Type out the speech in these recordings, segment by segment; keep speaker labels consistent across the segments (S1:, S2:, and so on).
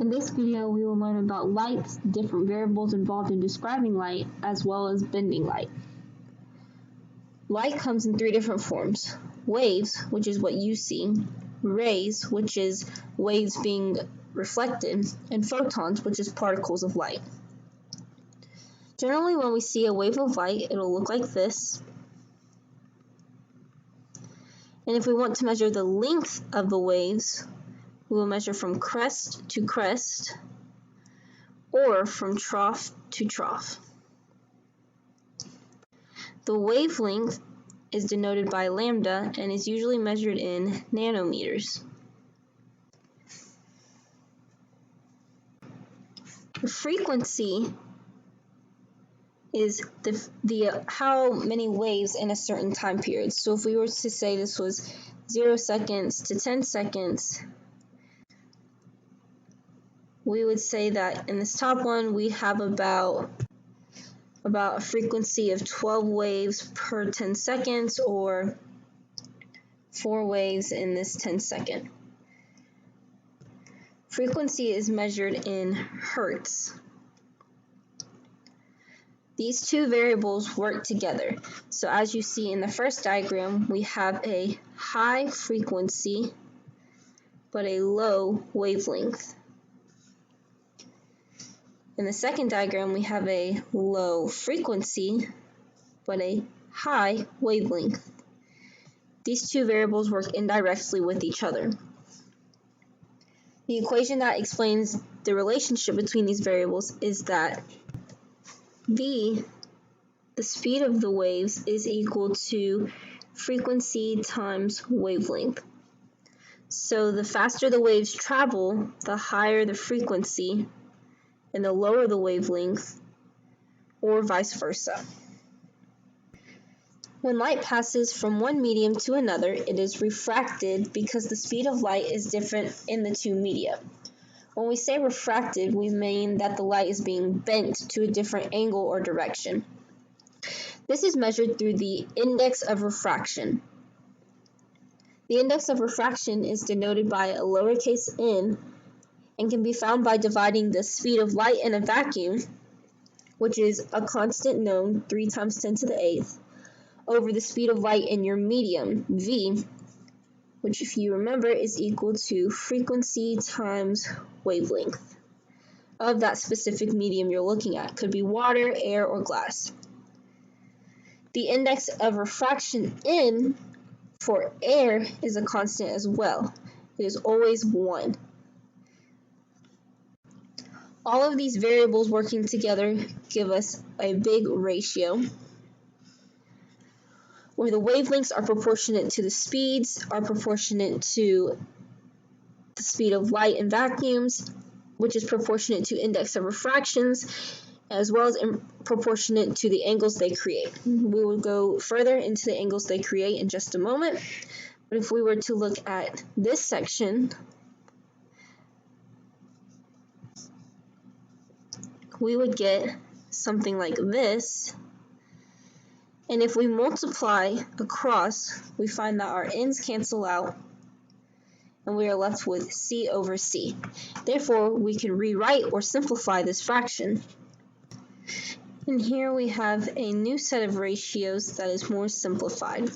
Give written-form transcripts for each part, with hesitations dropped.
S1: In this video, we will learn about light, different variables involved in describing light, as well as bending light. Light comes in three different forms: waves, which is what you see, rays, which is waves being reflected, and photons, which is particles of light. Generally, when we see a wave of light, it'll look like this. And if we want to measure the length of the waves, we will measure from crest to crest, or from trough to trough. The wavelength is denoted by lambda and is usually measured in nanometers. The frequency is how many waves in a certain time period. So if we were to say this was 0 seconds to 10 seconds, we would say that in this top one we have about a frequency of 12 waves per 10 seconds, or 4 waves in this 10 second. Frequency is measured in hertz. These two variables work together. So as you see in the first diagram, we have a high frequency but a low wavelength. In the second diagram, we have a low frequency but a high wavelength. These two variables work indirectly with each other. The equation that explains the relationship between these variables is that V, the speed of the waves, is equal to frequency times wavelength. So the faster the waves travel, the higher the frequency and the lower the wavelength, or vice versa. When light passes from one medium to another, it is refracted because the speed of light is different in the two media. When we say refracted, we mean that the light is being bent to a different angle or direction. This is measured through the index of refraction. The index of refraction is denoted by a lowercase n and can be found by dividing the speed of light in a vacuum, which is a constant known 3 times 10 to the 8th, over the speed of light in your medium, V, which, if you remember, is equal to frequency times wavelength of that specific medium you're looking at. Could be water, air, or glass. The index of refraction N for air is a constant as well. It is always 1. All of these variables working together give us a big ratio, where the wavelengths are proportionate to the speeds, are proportionate to the speed of light in vacuums, which is proportionate to index of refractions, as well as proportionate to the angles they create. We will go further into the angles they create in just a moment, but if we were to look at this section, we would get something like this. And if we multiply across, we find that our ends cancel out, and we are left with C over C. Therefore, we can rewrite or simplify this fraction. And here we have a new set of ratios that is more simplified.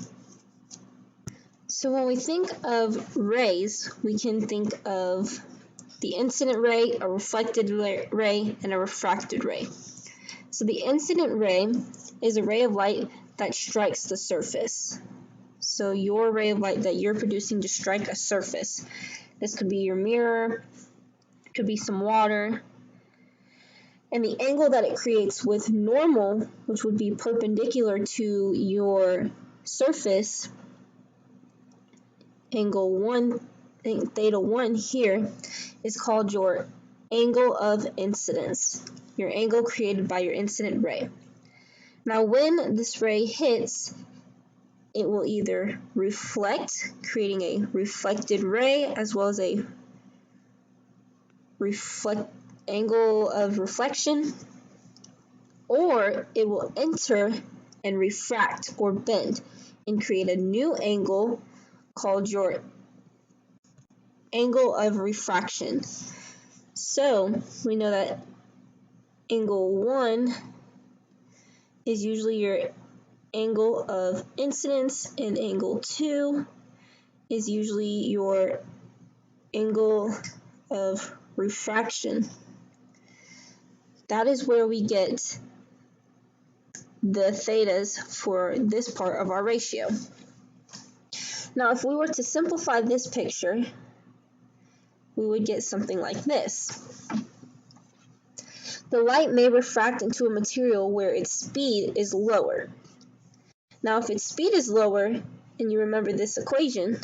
S1: So when we think of rays, we can think of the incident ray, a reflected ray, and a refracted ray. So the incident ray is a ray of light that strikes the surface. So your ray of light that you're producing to strike a surface. This could be your mirror, could be some water. And the angle that it creates with normal, which would be perpendicular to your surface, angle 1, theta 1 here, is called your angle of incidence, your angle created by your incident ray. Now when this ray hits, it will either reflect, creating a reflected ray, as well as a angle of reflection, or it will enter and refract or bend and create a new angle called your angle of refraction. So we know that angle 1 is usually your angle of incidence, and angle 2 is usually your angle of refraction. That is where we get the thetas for this part of our ratio. Now, if we were to simplify this picture, we would get something like this. The light may refract into a material where its speed is lower. Now, if its speed is lower, and you remember this equation,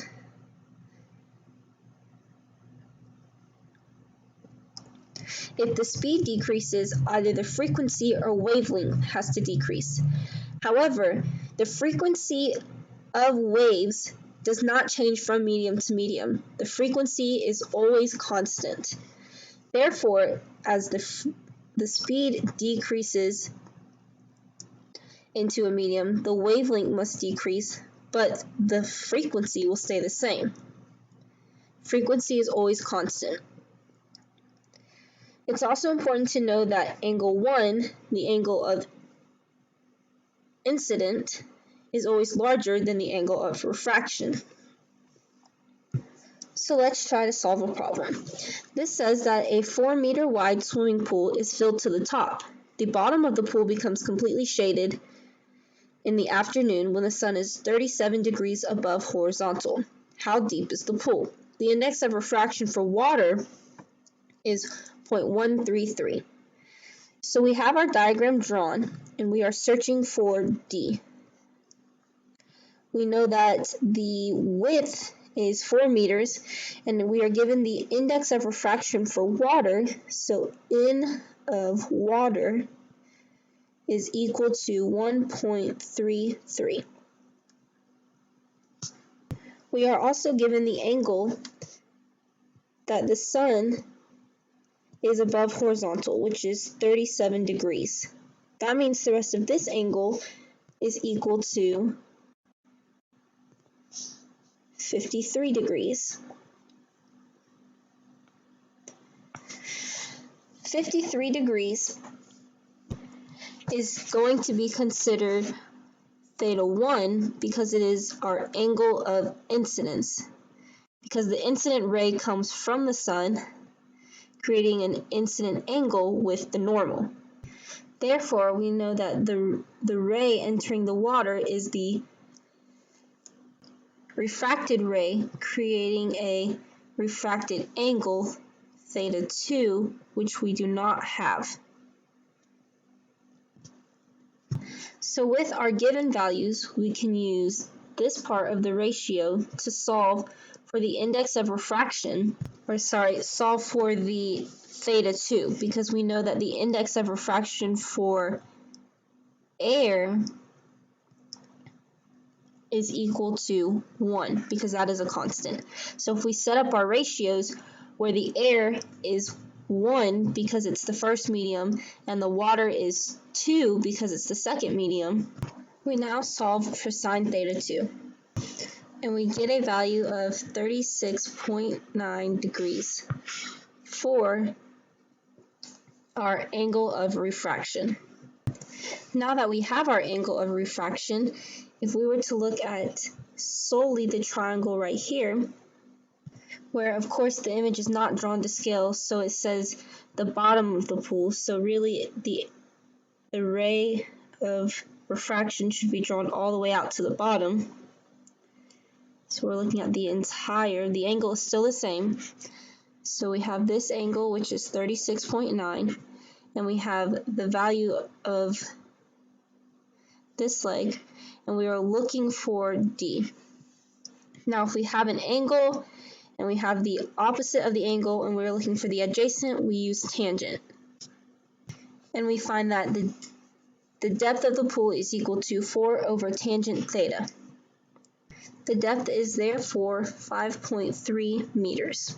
S1: if the speed decreases, either the frequency or wavelength has to decrease. However, the frequency of waves does not change from medium to medium. The frequency is always constant. Therefore, as the speed decreases into a medium, the wavelength must decrease, but the frequency will stay the same. Frequency is always constant. It's also important to know that angle 1, the angle of incident, is always larger than the angle of refraction. So let's try to solve a problem. This says that a 4-meter wide swimming pool is filled to the top. The bottom of the pool becomes completely shaded in the afternoon when the sun is 37 degrees above horizontal. How deep is the pool? The index of refraction for water is 0.133. So we have our diagram drawn, and we are searching for D. We know that the width is 4 meters, and we are given the index of refraction for water, so N of water is equal to 1.33. We are also given the angle that the sun is above horizontal, which is 37 degrees. That means the rest of this angle is equal to 53 degrees. 53 degrees is going to be considered theta 1 because it is our angle of incidence, because the incident ray comes from the sun, creating an incident angle with the normal. Therefore, we know that the ray entering the water is the refracted ray, creating a refracted angle, theta 2, which we do not have. So with our given values, we can use this part of the ratio to solve for the index of refraction, solve for the theta 2, because we know that the index of refraction for air is equal to 1, because that is a constant. So if we set up our ratios where the air is 1 because it's the first medium and the water is 2 because it's the second medium, we now solve for sine theta 2. And we get a value of 36.9 degrees for our angle of refraction. Now that we have our angle of refraction, if we were to look at solely the triangle right here, where of course the image is not drawn to scale, so it says the bottom of the pool, so really the ray of refraction should be drawn all the way out to the bottom. So we're looking at the angle is still the same. So we have this angle, which is 36.9, and we have the value of this leg, and we are looking for D. Now, if we have an angle, and we have the opposite of the angle, and we're looking for the adjacent, we use tangent. And we find that the depth of the pool is equal to 4 over tangent theta. The depth is therefore 5.3 meters.